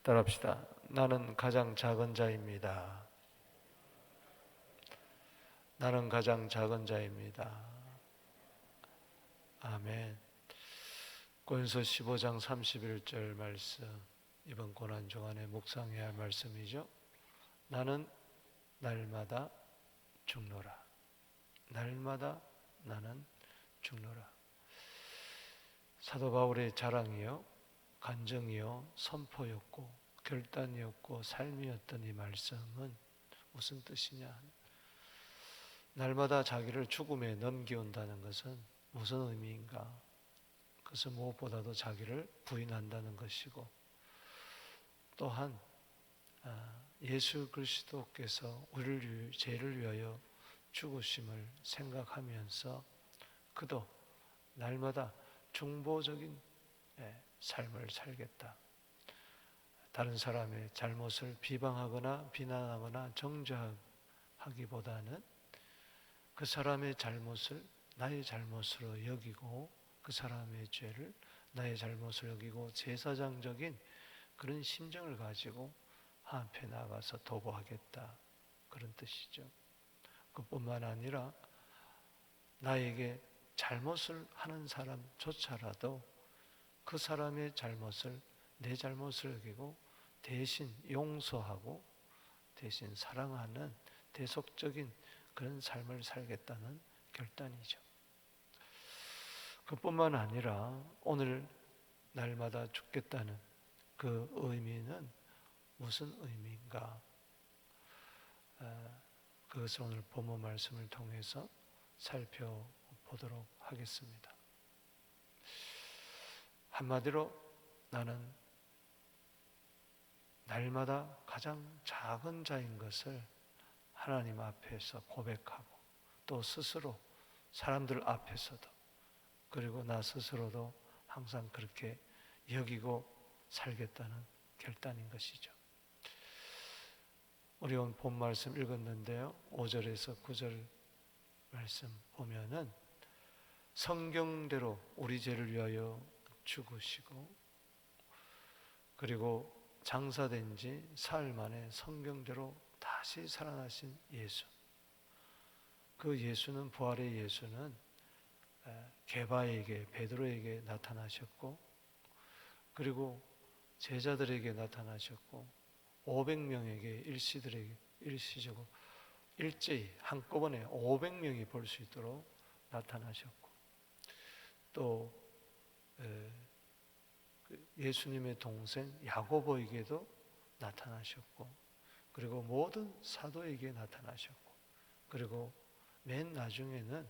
따라합시다. 나는 가장 작은 자입니다. 나는 가장 작은 자입니다. 아멘. 고린도서 15장 31절 말씀, 이번 고난 중간에 묵상해야 할 말씀이죠. 나는 날마다 죽노라. 날마다 나는 죽노라. 사도 바울의 자랑이요, 간증이요, 선포였고 결단이었고 삶이었던 이 말씀은 무슨 뜻이냐? 날마다 자기를 죽음에 넘겨온다는 것은 무슨 의미인가? 그것은 무엇보다도 자기를 부인한다는 것이고, 또한 예수 그리스도께서 우리를 죄를 위하여 죽으심을 생각하면서 그도 날마다 중보적인 삶을 살겠다. 다른 사람의 잘못을 비방하거나 비난하거나 정죄하기보다는 그 사람의 잘못을 나의 잘못으로 여기고, 그 사람의 죄를 나의 잘못을 여기고 제사장적인 그런 심정을 가지고 앞에 나가서 도구하겠다, 그런 뜻이죠. 그뿐만 아니라 나에게 잘못을 하는 사람조차라도 그 사람의 잘못을 내 잘못을 여기고 대신 용서하고 대신 사랑하는 대속적인 그런 삶을 살겠다는 결단이죠. 그뿐만 아니라 오늘 날마다 죽겠다는 그 의미는 무슨 의미인가? 그것을 오늘 본문 말씀을 통해서 살펴보도록 하겠습니다. 한마디로 나는 날마다 가장 작은 자인 것을 하나님 앞에서 고백하고, 또 스스로 사람들 앞에서도, 그리고 나 스스로도 항상 그렇게 여기고 살겠다는 결단인 것이죠. 우리 오늘 본 말씀 읽었는데요, 5절에서 9절 말씀 보면은 성경대로 우리 죄를 위하여 죽으시고, 그리고 장사된 지 사흘 만에 성경대로 다시 살아나신 예수, 그 예수는, 부활의 예수는 게바에게, 베드로에게 나타나셨고, 그리고 제자들에게 나타나셨고, 500명에게 일시적으로 일제히 한꺼번에 500명이 볼 수 있도록 나타나셨고, 또 예수님의 동생 야고보에게도 나타나셨고, 그리고 모든 사도에게 나타나셨고, 그리고 맨 나중에는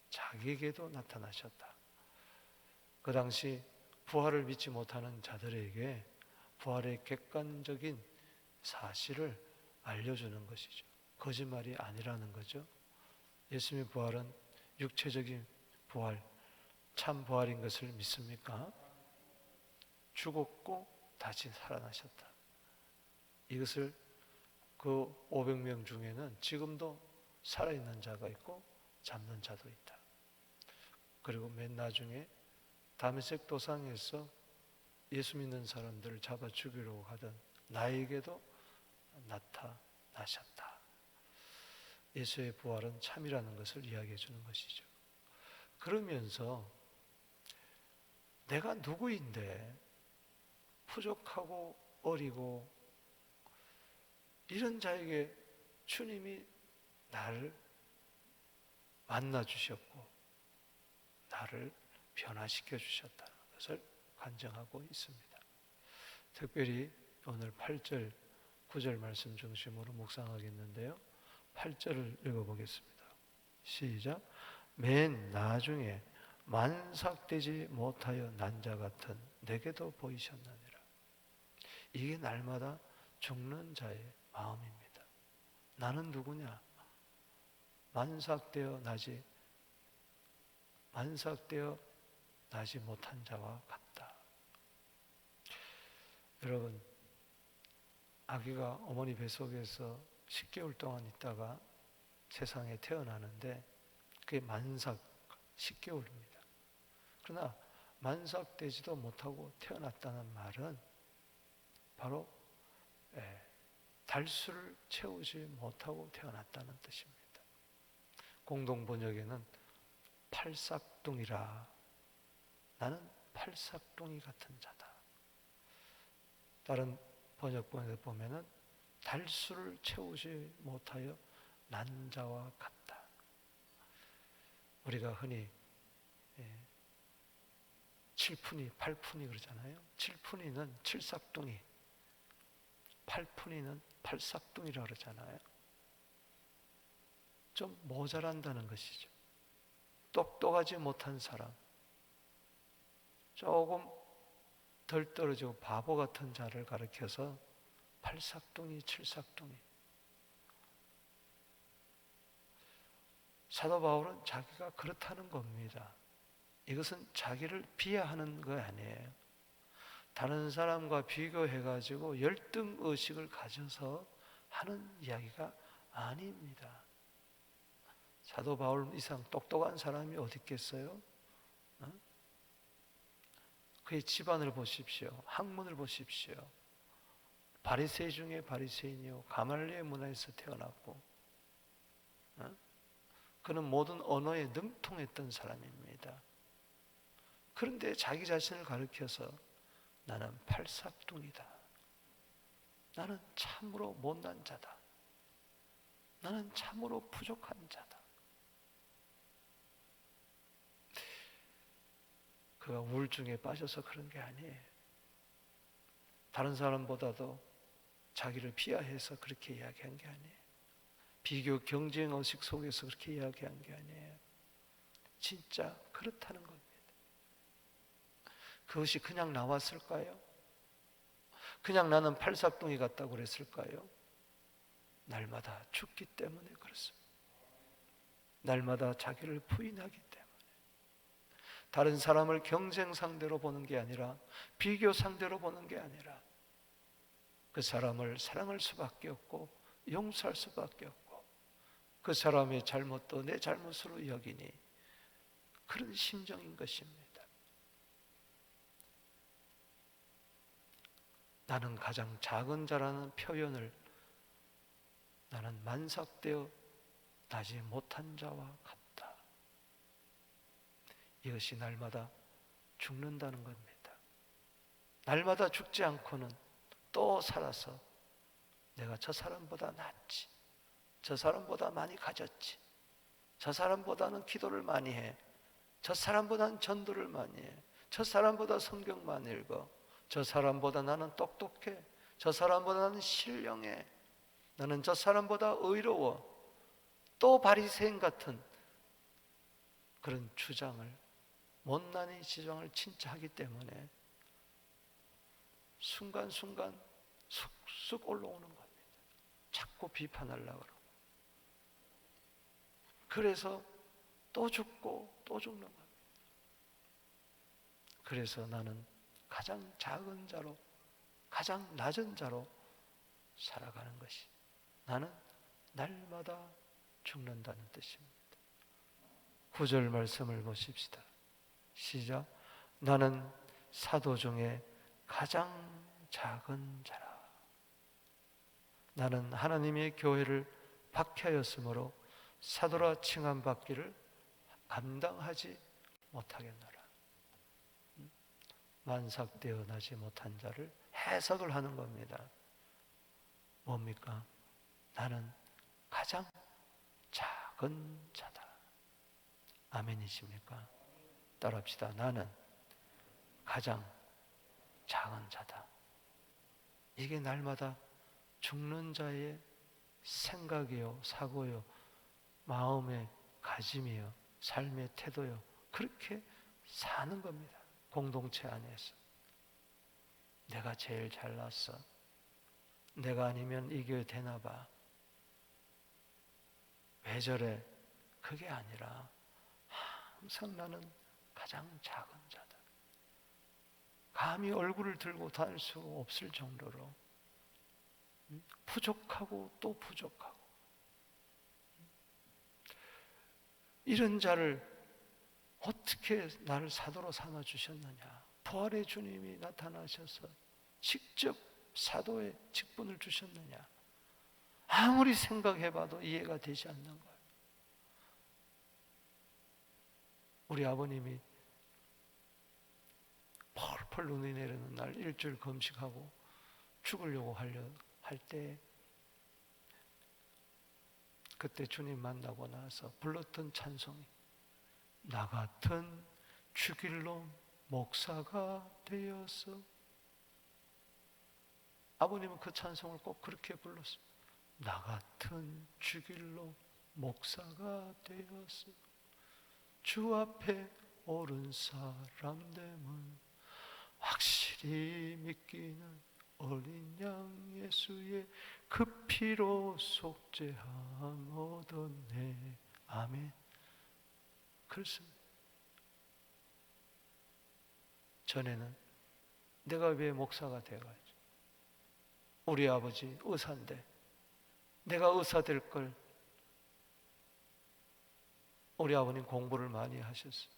자기에게도 나타나셨다. 그 당시 부활을 믿지 못하는 자들에게 부활의 객관적인 사실을 알려주는 것이죠. 거짓말이 아니라는 거죠. 예수님의 부활은 육체적인 부활, 참 부활인 것을 믿습니까? 죽었고 다시 살아나셨다. 이것을 그 500명 중에는 지금도 살아있는 자가 있고 잠든 자도 있다. 그리고 맨 나중에 다메섹 도상에서 예수 믿는 사람들을 잡아 죽이려고 하던 나에게도 나타나셨다. 예수의 부활은 참이라는 것을 이야기해 주는 것이죠. 그러면서 내가 누구인데 부족하고 어리고 이런 자에게 주님이 나를 만나 주셨고 나를 변화시켜 주셨다는 것을 간증하고 있습니다. 특별히 오늘 8절, 9절 말씀 중심으로 묵상하겠는데요, 8절을 읽어보겠습니다. 시작. 맨 나중에 만삭되지 못하여 난 자 같은 내게도 보이셨느니라. 이게 날마다 죽는 자의 마음입니다. 나는 누구냐? 만삭되어 나지 못한 자와 같다. 여러분, 아기가 어머니 뱃속에서 10개월 동안 있다가 세상에 태어나는데 그게 만삭 10개월입니다. 그러나 만삭되지도 못하고 태어났다는 말은 바로 달수를 채우지 못하고 태어났다는 뜻입니다. 공동 번역에는 팔싹둥이라, 나는 팔싹둥이 같은 자다. 다른 번역본에 보면은 달수를 채우지 못하여 난자와 같다. 우리가 흔히 칠푼이, 팔푼이 그러잖아요. 칠푼이는 칠싹둥이, 팔푼이는 팔싹둥이라 그러잖아요. 좀 모자란다는 것이죠. 똑똑하지 못한 사람, 조금 덜 떨어지고 바보 같은 자를 가리켜서 팔싹둥이, 칠싹둥이. 사도 바울은 자기가 그렇다는 겁니다. 이것은 자기를 비하하는 거 아니에요. 다른 사람과 비교해가지고 열등의식을 가져서 하는 이야기가 아닙니다. 사도 바울 이상 똑똑한 사람이 어디 있겠어요? 그의 집안을 보십시오. 학문을 보십시오. 바리새인 중에 바리새인이요, 가말리엘 문화에서 태어났고, 그는 모든 언어에 능통했던 사람입니다. 그런데 자기 자신을 가리켜서 나는 팔싹둥이다. 나는 참으로 못난 자다. 나는 참으로 부족한 자다. 그가 우울증에 빠져서 그런 게 아니에요. 다른 사람보다도 자기를 비하해서 그렇게 이야기한 게 아니에요. 비교 경쟁 의식 속에서 그렇게 이야기한 게 아니에요. 진짜 그렇다는 겁니다. 그것이 그냥 나왔을까요? 그냥 나는 팔싹둥이 같다고 그랬을까요? 날마다 죽기 때문에 그렇습니다. 날마다 자기를 부인하기 때문에. 다른 사람을 경쟁 상대로 보는 게 아니라, 비교 상대로 보는 게 아니라, 그 사람을 사랑할 수밖에 없고 용서할 수밖에 없고, 그 사람의 잘못도 내 잘못으로 여기니, 그런 심정인 것입니다. 나는 가장 작은 자라는 표현을 나는 만삭되어 나지 못한 자와 같다. 이것이 날마다 죽는다는 겁니다. 날마다 죽지 않고는 또 살아서 내가 저 사람보다 낫지, 저 사람보다 많이 가졌지, 저 사람보다는 기도를 많이 해, 저 사람보다는 전도를 많이 해, 저 사람보다 성경 많이 읽어, 저 사람보다 나는 똑똑해, 저 사람보다 나는 신령해, 나는 저 사람보다 의로워, 또 바리새인 같은 그런 주장을, 못난이 지정을 진짜 하기 때문에 순간순간 쑥쑥 올라오는 겁니다. 자꾸 비판하려고 그러고. 그래서 또 죽고 또 죽는 겁니다. 그래서 나는 가장 작은 자로, 가장 낮은 자로 살아가는 것이, 나는 날마다 죽는다는 뜻입니다. 9절 말씀을 보십시다. 시작. 나는 사도 중에 가장 작은 자라. 나는 하나님의 교회를 박해하였으므로 사도라 칭함받기를 감당하지 못하겠노라. 만삭되어 나지 못한 자를 해석을 하는 겁니다. 뭡니까? 나는 가장 작은 자다. 아멘이십니까? 따라합시다. 나는 가장 작은 자다. 이게 날마다 죽는 자의 생각이요, 사고요, 마음의 가짐이요, 삶의 태도요, 그렇게 사는 겁니다. 공동체 안에서. 내가 제일 잘났어. 내가 아니면 이겨야 되나 봐. 왜 저래? 그게 아니라 항상 나는 가장 작은 자다. 감히 얼굴을 들고 다닐 수 없을 정도로 부족하고 또 부족하고, 이런 자를 어떻게 나를 사도로 삼아 주셨느냐? 부활의 주님이 나타나셔서 직접 사도의 직분을 주셨느냐? 아무리 생각해봐도 이해가 되지 않는 거예요. 우리 아버님이 펄펄 눈이 내리는 날 일주일 금식하고 죽으려고 할 때, 그때 주님 만나고 나서 불렀던 찬송이 나 같은 죽일 놈 목사가 되었어. 아버님은 그 찬송을 꼭 그렇게 불렀어요. 나 같은 죽일 놈 목사가 되었어. 주 앞에 옳은 사람 됨을 확실히 믿기는 어린 양 예수의 그 피로 속죄함 얻었네. 아멘. 그렇습니다. 전에는 내가 왜 목사가 되어가지고, 우리 아버지 의사인데 내가 의사 될 걸. 우리 아버님 공부를 많이 하셨어요.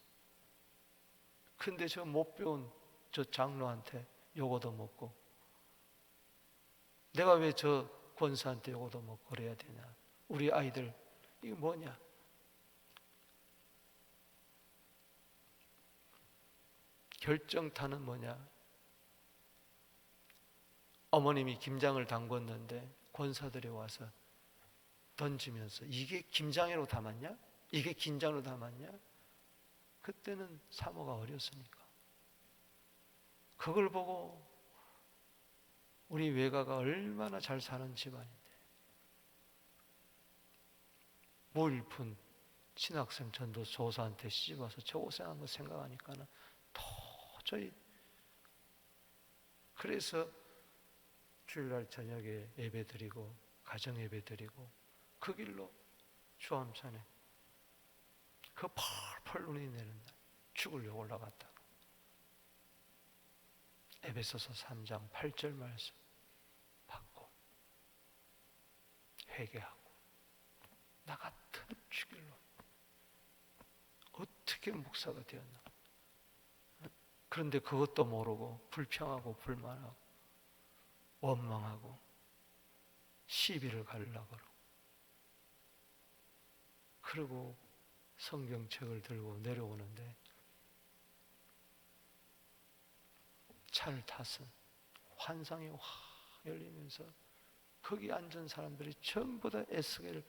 근데 저 못 배운 저 장로한테 요거도 먹고, 내가 왜 저 권사한테 요거도 먹고 그래야 되냐? 우리 아이들 이게 뭐냐? 결정타는 뭐냐? 어머님이 김장을 담궜는데 권사들이 와서 던지면서 이게 김장으로 담았냐? 이게 김장으로 담았냐? 그때는 사모가 어렸으니까 그걸 보고 우리 외가가 얼마나 잘 사는 집안인데, 무일푼 신학생 전도 조사한테 씹어서 저 고생한 거 생각하니까는 도저히. 그래서 주일날 저녁에 예배 드리고 가정 예배 드리고 그 길로 주암산에 그 펄펄 눈이 내리는 날 죽으려고 올라갔다가 에베소서 3장 8절 말씀 받고 회개하고 나 같은 죽일로 어떻게 목사가 되었나? 그런데 그것도 모르고 불평하고 불만하고 원망하고 시비를 가려고 그러고 성경책을 들고 내려오는데 차를 타서 환상이 확 열리면서 거기 앉은 사람들이 전부 다 에스겔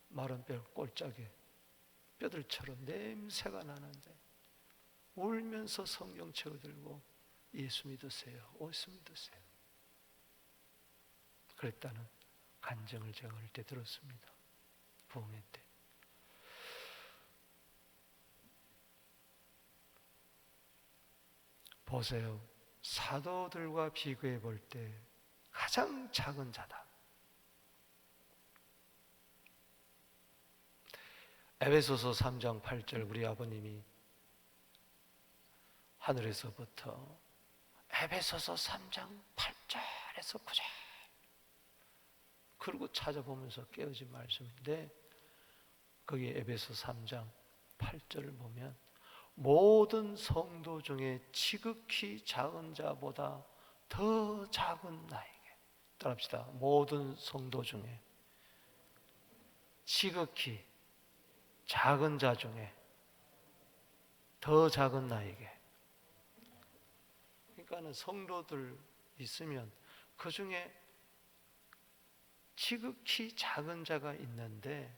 마른 뼈 꼴짝에 뼈들처럼 냄새가 나는데 울면서 성경책을 들고 예수 믿으세요, 예수 믿으세요 그랬다는 간증을 제가 어릴 때 들었습니다. 부흥회 때. 보세요. 사도들과 비교해 볼 때 가장 작은 자다. 에베소서 3장 8절 우리 아버님이 하늘에서부터 에베소서 3장 8절에서 9절 그리고 찾아보면서 깨어진 말씀인데, 거기 에베소 3장 8절을 보면 모든 성도 중에 지극히 작은 자보다 더 작은 나에게, 따라합시다. 모든 성도 중에 지극히 작은 자 중에 더 작은 나에게. 그러니까는 성도들 있으면 그 중에 지극히 작은 자가 있는데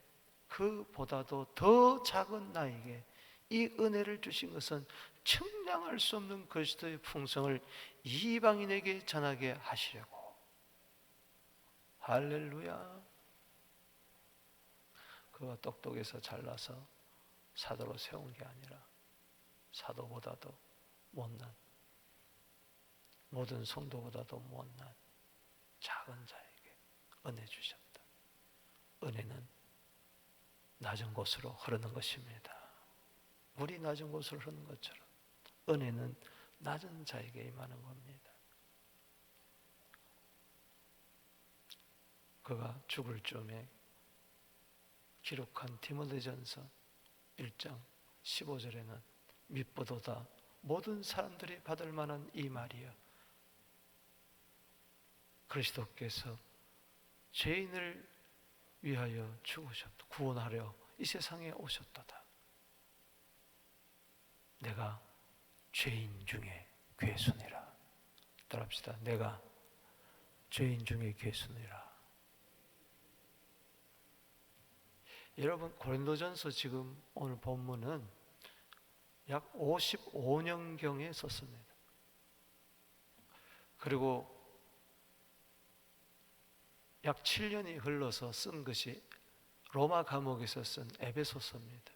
그보다도 더 작은 나에게 이 은혜를 주신 것은 측량할 수 없는 그리스도의 풍성을 이방인에게 전하게 하시려고. 할렐루야. 그가 똑똑해서 잘나서 사도로 세운 게 아니라 사도보다도 못난, 모든 성도보다도 못난 작은 자에게 은혜 주셨다. 은혜는 낮은 곳으로 흐르는 것입니다. 물이 낮은 곳으로 흐르는 것처럼 은혜는 낮은 자에게 임하는 겁니다. 그가 죽을 쯤에 기록한 디모데전서 1장 15절에는 밑보도다 모든 사람들이 받을 만한 이 말이여 그리스도께서 죄인을 위하여 죽으셨다. 구원하려 이 세상에 오셨도다. 내가 죄인 중에 괴순이라. 따라합시다. 내가 죄인 중에 괴순이라. 여러분, 고린도전서 지금 오늘 본문은 약 55년경에 썼습니다. 그리고 약 7년이 흘러서 쓴 것이 로마 감옥에서 쓴 에베소서입니다.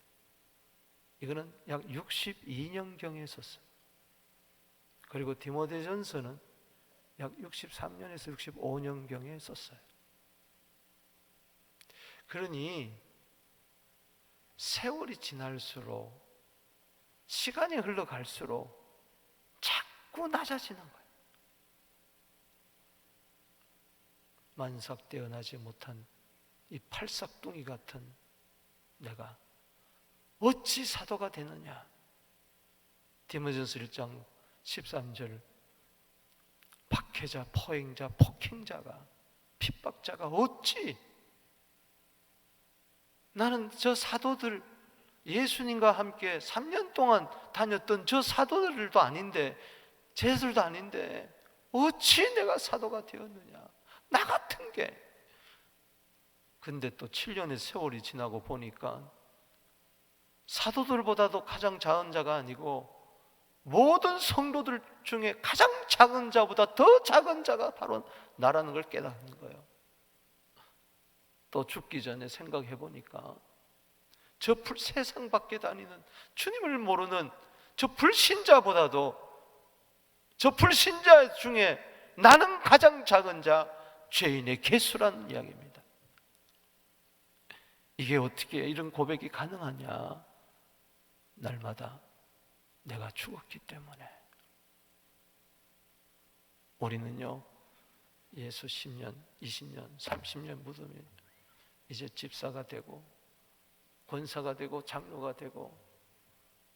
이거는 약 62년경에 썼어요. 그리고 디모데전서는 약 63년에서 65년경에 썼어요. 그러니 세월이 지날수록, 시간이 흘러갈수록 자꾸 낮아지는 거예요. 만삭 떼어나지 못한 이 팔싹둥이 같은 내가 어찌 사도가 되느냐. 디모데전서 1장 13절, 박해자, 포행자, 폭행자가, 핍박자가 어찌, 나는 저 사도들, 예수님과 함께 3년 동안 다녔던 저 사도들도 아닌데, 제자들도 아닌데 어찌 내가 사도가 되었느냐. 나 같은 게. 근데 또 7년의 세월이 지나고 보니까 사도들보다도 가장 작은 자가 아니고 모든 성도들 중에 가장 작은 자보다 더 작은 자가 바로 나라는 걸 깨닫는 거예요. 또 죽기 전에 생각해 보니까 저 세상 밖에 다니는 주님을 모르는 저 불신자보다도, 저 불신자 중에 나는 가장 작은 자, 죄인의 개수라는 이야기입니다. 이게 어떻게 이런 고백이 가능하냐? 날마다 내가 죽었기 때문에. 우리는요, 예수 10년, 20년, 30년 묻으면 이제 집사가 되고 권사가 되고 장로가 되고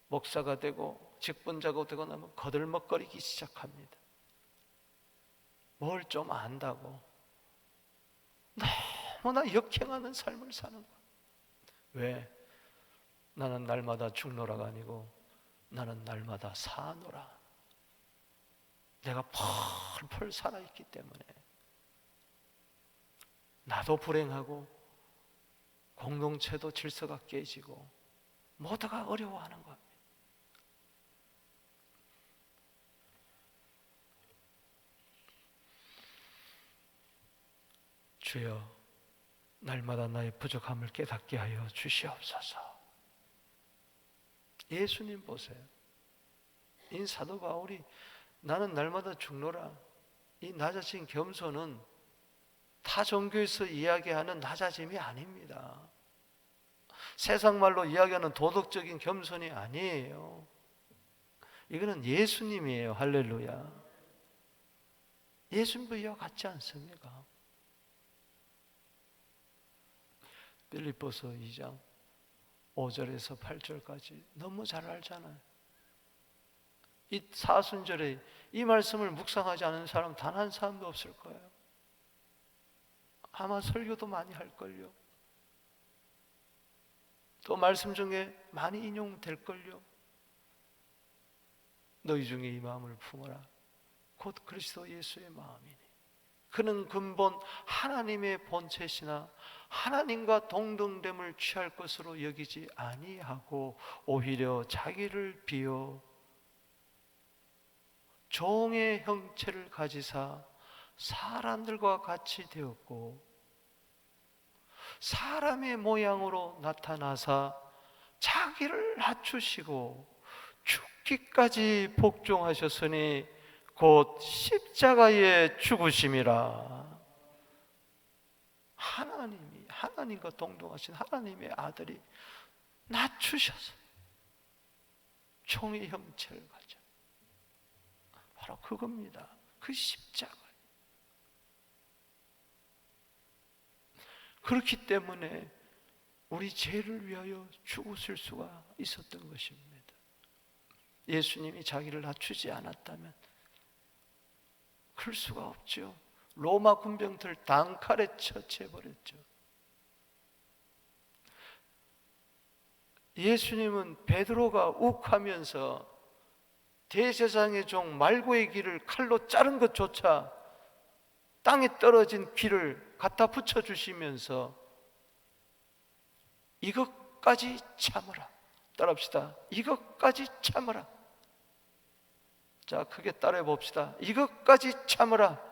목사가 되고 직분자가 되고 나면 거들먹거리기 시작합니다. 뭘 좀 안다고 너무나 역행하는 삶을 사는 거야. 왜? 나는 날마다 죽노라가 아니고 나는 날마다 사노라. 내가 펄펄 살아있기 때문에 나도 불행하고 공동체도 질서가 깨지고 모두가 어려워하는 겁니다. 주여, 날마다 나의 부족함을 깨닫게 하여 주시옵소서. 예수님 보세요. 이 사도 바울이 나는 날마다 죽노라, 이 낮아진 겸손은 타 종교에서 이야기하는 낮아짐이 아닙니다. 세상 말로 이야기하는 도덕적인 겸손이 아니에요. 이거는 예수님이에요. 할렐루야. 예수님도 이와 같지 않습니까? 빌립보서 2장 5절에서 8절까지 너무 잘 알잖아요. 이 사순절에 이 말씀을 묵상하지 않은 사람 단 한 사람도 없을 거예요. 아마 설교도 많이 할걸요. 또 말씀 중에 많이 인용될걸요. 너희 중에 이 마음을 품어라. 곧 그리스도 예수의 마음이니. 그는 근본 하나님의 본체시나 하나님과 동등됨을 취할 것으로 여기지 아니하고 오히려 자기를 비워 종의 형체를 가지사 사람들과 같이 되었고 사람의 모양으로 나타나사 자기를 낮추시고 죽기까지 복종하셨으니 곧 십자가에 죽으심이라. 하나님과 동등하신 하나님의 아들이 낮추셔서 종의 형체를 가져. 바로 그겁니다. 그 십자가. 그렇기 때문에 우리 죄를 위하여 죽으실 수가 있었던 것입니다. 예수님이 자기를 낮추지 않았다면 그럴 수가 없죠. 로마 군병들 단칼에 처치해버렸죠. 예수님은 베드로가 욱하면서 대제사장의 종 말고의 귀를 칼로 자른 것조차 땅에 떨어진 귀를 갖다 붙여주시면서 이것까지 참으라. 따라합시다. 이것까지 참으라. 자, 크게 따라해 봅시다. 이것까지 참으라.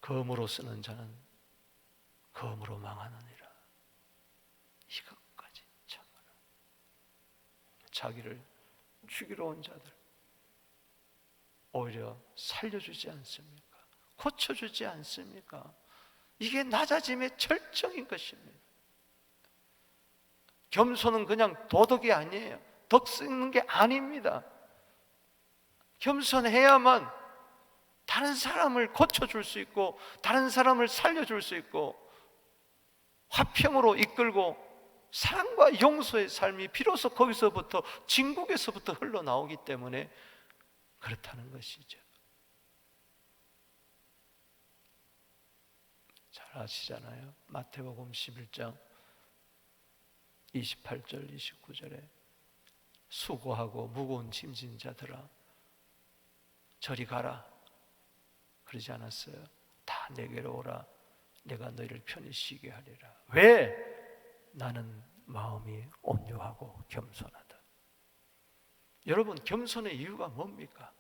검으로 쓰는 자는 검으로 망하느니라. 이것까지 참아라. 자기를 죽이러 온 자들 오히려 살려주지 않습니까? 고쳐주지 않습니까? 이게 낮아짐의 절정인 것입니다. 겸손은 그냥 도덕이 아니에요. 덕 쓰는 게 아닙니다. 겸손해야만 다른 사람을 고쳐줄 수 있고 다른 사람을 살려줄 수 있고 화평으로 이끌고 사랑과 용서의 삶이 비로소 거기서부터 진국에서부터 흘러나오기 때문에 그렇다는 것이죠. 잘 아시잖아요. 마태복음 11장 28절 29절에 수고하고 무거운 짐진 자들아 저리 가라 그러지 않았어요? 다 내게로 오라 내가 너희를 편히 쉬게 하리라. 왜? 나는 마음이 온유하고 겸손하다. 여러분, 겸손의 이유가 뭡니까?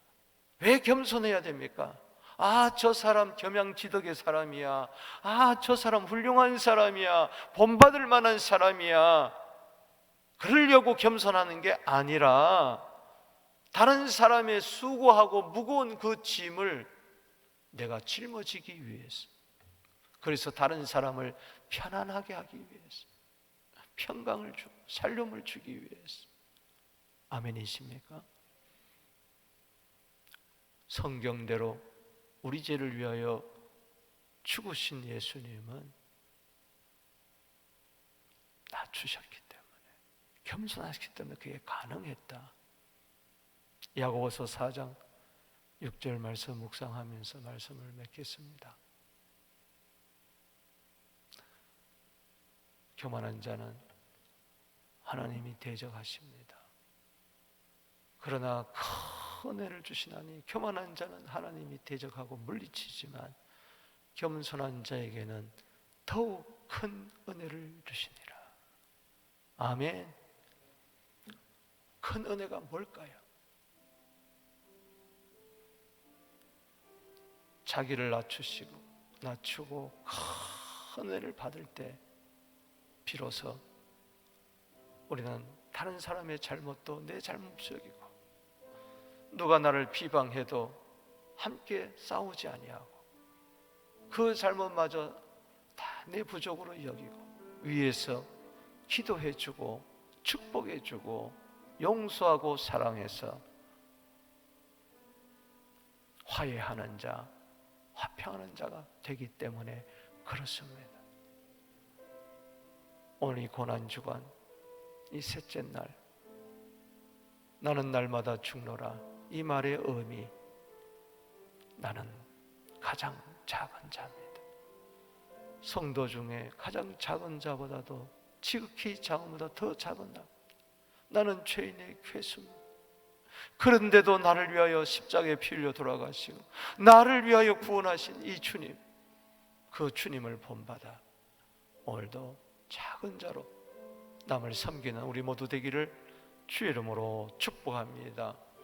왜 겸손해야 됩니까? 아, 저 사람 겸양지덕의 사람이야. 아, 저 사람 훌륭한 사람이야. 본받을 만한 사람이야. 그러려고 겸손하는 게 아니라 다른 사람의 수고하고 무거운 그 짐을 내가 짊어지기 위해서, 그래서 다른 사람을 편안하게 하기 위해서, 평강을 주고 살림을 주기 위해서. 아멘이십니까? 성경대로 우리 죄를 위하여 죽으신 예수님은 낮추셨기 때문에, 겸손하셨기 때문에 그게 가능했다. 야고보서 4장 6절 말씀 묵상하면서 말씀을 맺겠습니다. 교만한 자는 하나님이 대적하십니다. 그러나 큰 은혜를 주시나니 교만한 자는 하나님이 대적하고 물리치지만 겸손한 자에게는 더욱 큰 은혜를 주시니라. 아멘. 큰 은혜가 뭘까요? 자기를 낮추고 큰 은혜를 받을 때 비로소 우리는 다른 사람의 잘못도 내 잘못이 여기고 누가 나를 비방해도 함께 싸우지 아니하고 그 잘못마저 다 내 부족으로 여기고 위에서 기도해주고 축복해주고 용서하고 사랑해서 화해하는 자, 화평하는 자가 되기 때문에 그렇습니다. 오늘 이 고난주간, 이 셋째 날, 나는 날마다 죽노라, 이 말의 의미, 나는 가장 작은 자입니다. 성도 중에 가장 작은 자보다도 지극히 작은 보다 더 작은 나, 나는 죄인의 괴수입니다. 그런데도 나를 위하여 십자가에 피 흘려 돌아가시고 나를 위하여 구원하신 이 주님, 그 주님을 본받아 오늘도 작은 자로 남을 섬기는 우리 모두 되기를 주의 이름으로 축복합니다.